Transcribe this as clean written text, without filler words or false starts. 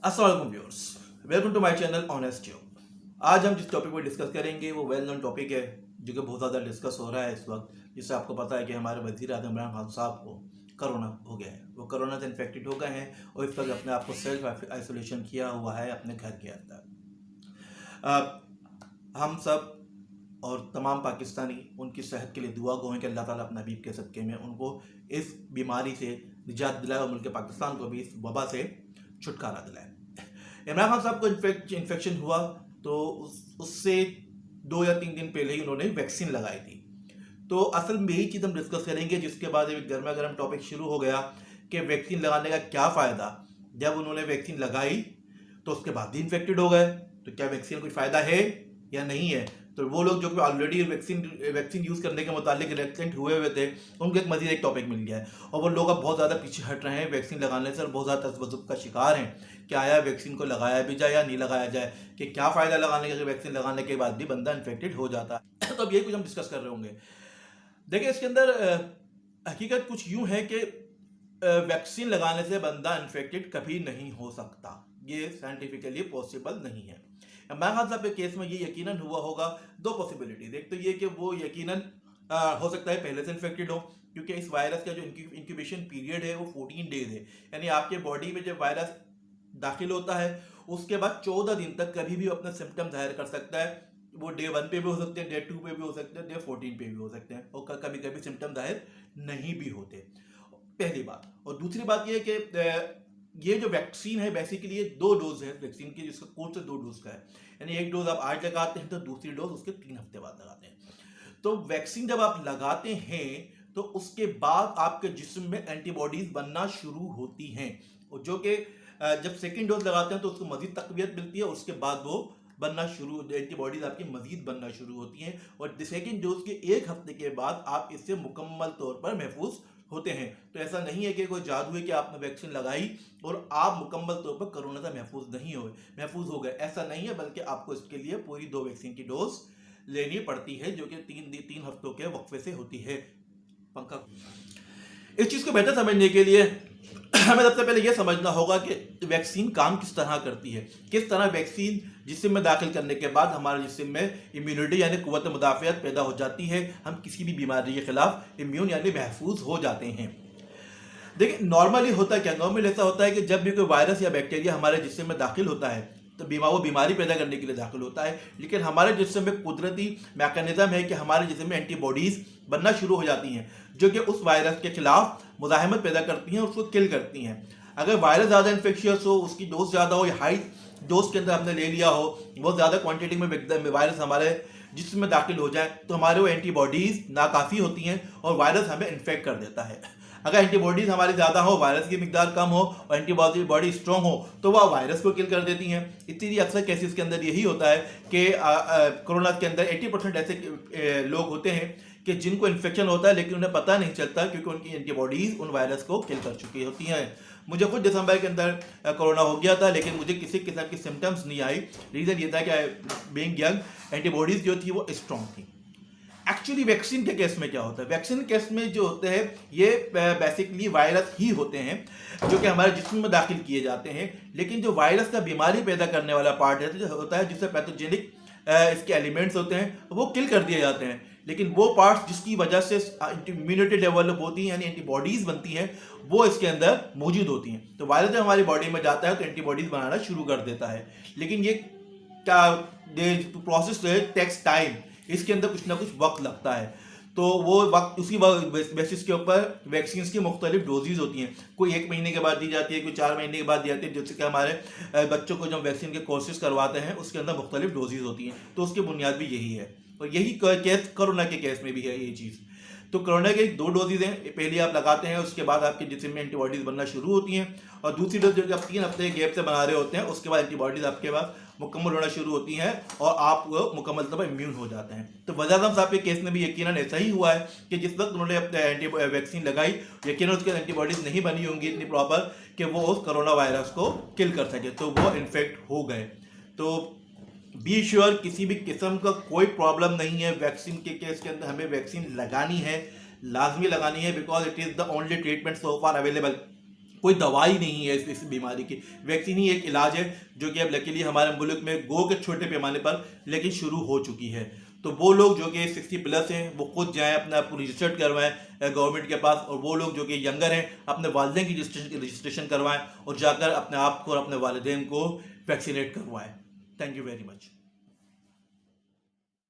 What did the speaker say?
अस्सलाम वालेकुम viewers, welcome to my channel honest job. आज हम जिस टॉपिक पर डिस्कस करेंगे वो वेल नोन टॉपिक है जो कि बहुत ज़्यादा डिस्कस हो रहा है इस वक्त। जिससे आपको पता है कि हमारे वज़ीर आज़म इमरान खान साहब को कोरोना हो गया है, वो कोरोना से इन्फेक्टेड हो गए हैं और इस वक्त अपने आप को सेल्फ आइसोलेशन किया हुआ है अपने घर के अंदर। हम सब और तमाम पाकिस्तानी उनकी सेहत के लिए दुआ गो हैं कि अल्लाह ताला अपने हबीब के सदक़े में उनको इस बीमारी से निजात दिलाए और मुल्क पाकिस्तान को भी इस वबा से छुटकारा दिलाए। इमरान खान साहब को इन्फेक्शन हुआ तो उससे 2 या 3 दिन पहले ही उन्होंने वैक्सीन लगाई थी। तो असल में यही चीज़ हम डिस्कस करेंगे, जिसके बाद एक गर्मा गर्म टॉपिक शुरू हो गया कि वैक्सीन लगाने का क्या फ़ायदा। जब उन्होंने वैक्सीन लगाई तो उसके बाद ही इन्फेक्टेड हो गए, तो क्या वैक्सीन कोई फ़ायदा है या नहीं है। तो वो लोग जो कि ऑलरेडी वैक्सीन यूज़ करने के मुतालिक रिलेक्टेंट हुए हुए थे, उनको एक मज़ीद एक टॉपिक मिल गया है और वो लोग अब बहुत ज़्यादा पीछे हट रहे हैं वैक्सीन लगाने से और बहुत ज़्यादा तसव्वुफ़ का शिकार हैं कि आया वैक्सीन को लगाया भी जाए या नहीं लगाया जाए, कि क्या फ़ायदा लगाने का, वैक्सीन लगाने के बाद भी बंदा इन्फेक्टेड हो जाता है। तो अब यही कुछ हम डिस्कस कर रहे होंगे। देखिए, इसके अंदर हकीकत कुछ यूँ है कि वैक्सीन लगाने से बंदा इन्फेक्टेड कभी नहीं हो सकता, ये साइंटिफिकली पॉसिबल नहीं है। इमरान खान साहब के केस में ये यकीनन हुआ होगा। 2 पॉसिबिलिटीज, एक तो ये कि वो यकीनन हो सकता है पहले से इन्फेक्टेड हो, क्योंकि इस वायरस का जो इंक्यूबेशन पीरियड है वो 14 डेज है। यानी आपके बॉडी में जब वायरस दाखिल होता है उसके बाद 14 दिन तक कभी भी अपना सिम्टम जाहिर कर सकता है। वो डे 1 पे भी हो सकते हैं, डे 2 पे भी हो सकते हैं, डे 14 पे भी हो सकते हैं और कभी कभी सिम्टम जाहिर नहीं भी होते। पहली बात। और दूसरी बात ये है कि ये जो वैक्सीन है बेसिकली ये 2 डोज है वैक्सीन की, जिसका कोर्स 2 डोज का है। यानी एक डोज आप आज लगाते हैं तो दूसरी डोज उसके 3 हफ्ते बाद लगाते हैं। तो वैक्सीन जब आप लगाते हैं तो उसके बाद आपके जिस्म में एंटीबॉडीज बनना शुरू होती हैं, और जो कि जब सेकेंड डोज लगाते हैं तो उसको मजीद तकवीत मिलती है, उसके बाद वो बनना शुरू, एंटीबॉडीज आपकी मजीद बनना शुरू होती हैं और सेकेंड डोज के 1 हफ्ते के बाद आप इससे मुकम्मल तौर पर महफूज होते हैं। तो ऐसा नहीं है कि कोई जादू है कि आपने वैक्सीन लगाई और आप मुकम्मल तौर पर कोरोना से महफूज हो गए, ऐसा नहीं है। बल्कि आपको इसके लिए पूरी 2 वैक्सीन की डोज लेनी पड़ती है, जो कि 3 हफ्तों के वक्फे से होती है। पंखा। इस चीज़ को बेहतर समझने के लिए हमें सबसे पहले यह समझना होगा कि वैक्सीन काम किस तरह करती है, किस तरह वैक्सीन जिस्म में दाखिल करने के बाद हमारे जिस्म में इम्यूनिटी यानी कुव्वत मुदाफ़ियत पैदा हो जाती है, हम किसी भी बीमारी के खिलाफ इम्यून यानी महफूज हो जाते हैं। देखिए, नॉर्मली होता क्या, नॉर्मली ऐसा होता है कि जब भी कोई वायरस या बैक्टीरिया हमारे जिस्म में दाखिल होता है तो वो बीमारी पैदा करने के लिए दाखिल होता है, लेकिन हमारे जिस्म में कुदरती मैकेनिज्म है कि हमारे जिस्म में एंटीबॉडीज़ बनना शुरू हो जाती हैं, जो कि उस वायरस के खिलाफ मुज़ाहमत पैदा करती हैं और उसको किल करती हैं। अगर वायरस ज़्यादा इन्फेक्शियस हो, उसकी डोज ज़्यादा हो या हाई डोज के अंदर आपने ले लिया हो, बहुत ज़्यादा क्वांटिटी में वायरस हमारे जिस्म में दाखिल हो जाए, तो हमारे वो एंटीबॉडीज़ नाकाफ़ी होती हैं और वायरस हमें इन्फेक्ट कर देता है। अगर एंटीबॉडीज़ हमारी ज़्यादा हो, वायरस की मिकदार कम हो और एंटीबॉडी स्ट्रॉन्ग हो, तो वह वायरस को किल कर देती हैं। इसीलिए अक्सर केसेस के अंदर यही होता है कि कोरोना के अंदर 80% ऐसे लोग होते हैं कि जिनको इन्फेक्शन होता है लेकिन उन्हें पता नहीं चलता, क्योंकि उनकी एंटीबॉडीज़ उन वायरस को किल कर चुकी होती हैं। मुझे खुद दिसंबर के अंदर कोरोना हो गया था, लेकिन मुझे किसी किस्म की सिम्टम्स नहीं आई। रीज़न ये था कि बीइंग यंग एंटीबॉडीज़ जो थी वो स्ट्रॉन्ग थी। एक्चुअली वैक्सीन के केस में क्या होता है, वैक्सीन केस में जो होते हैं ये बेसिकली वायरस ही होते हैं जो कि हमारे जिस्म में दाखिल किए जाते हैं, लेकिन जो वायरस का बीमारी पैदा करने वाला पार्ट होता है जिससे पैथोजेनिक इसके एलिमेंट्स होते हैं वो किल कर दिए जाते हैं। लेकिन वो पार्ट्स जिसकी वजह से इम्यूनिटी डेवलप होती है यानी एंटीबॉडीज़ बनती हैं, वो इसके अंदर मौजूद होती हैं। तो वायरस जब हमारी बॉडी में जाता है तो एंटीबॉडीज़ बनाना शुरू कर देता है, लेकिन ये क्या प्रोसेस टेक्स टाइम, इसके अंदर कुछ ना कुछ वक्त लगता है। तो वो वक्त उसी बेसिस के ऊपर वैक्सीन की मुख्तलिफ डोजेज होती हैं। कोई 1 महीने के बाद दी जाती है, कोई 4 महीने के बाद दी जाती है। जैसे कि हमारे बच्चों को जब वैक्सीन के कोर्सेज करवाते हैं उसके अंदर मुख्तलिफ डोजेज होती हैं, तो उसकी बुनियाद भी यही है। और यही केस कोरोना के केस में भी है ये चीज़। तो कोरोना के 2 डोजेज हैं, पहली आप लगाते हैं उसके बाद आपके जिस्म में एंटीबॉडीज़ बनना शुरू होती हैं, और दूसरी डोज जो कि आप 3 हफ्ते गैप से बना रहे होते हैं उसके बाद एंटीबॉडीज़ आपके पास मुकम्मल होना शुरू होती हैं और आप मुकम्मल तौर पर इम्यून हो जाते हैं। तो वज़ीर आज़म साहब के केस में भी यकीनन ऐसा ही हुआ है कि जिस वक्त उन्होंने वैक्सीन लगाई, यकीनन उसके एंटीबॉडीज़ नहीं बनी होंगी इतनी प्रॉपर कि वो उस कोरोना वायरस को किल कर सके, तो वो इन्फेक्ट हो गए। तो बी श्योर किसी भी किस्म का कोई प्रॉब्लम नहीं है वैक्सीन के केस के अंदर। हमें वैक्सीन लगानी है, लाजमी लगानी है, because it is the only treatment so far available कोई दवाई नहीं है इस बीमारी की। वैक्सीन ही एक इलाज है जो कि अब लकीली हमारे मुल्क में गो के छोटे पैमाने पर लेकिन शुरू हो चुकी है। तो वो लोग जो कि 60+ हैं वो खुद जाएं, अपना रजिस्टर्ड करवाएं गवर्नमेंट के पास, और वो लोग जो कि यंगर हैं अपने वालिदैन की रजिस्ट्रेशन करवाएं और जाकर अपने आप को और अपने वालिदैन को वैक्सीनेट करवाएं। Thank you very much.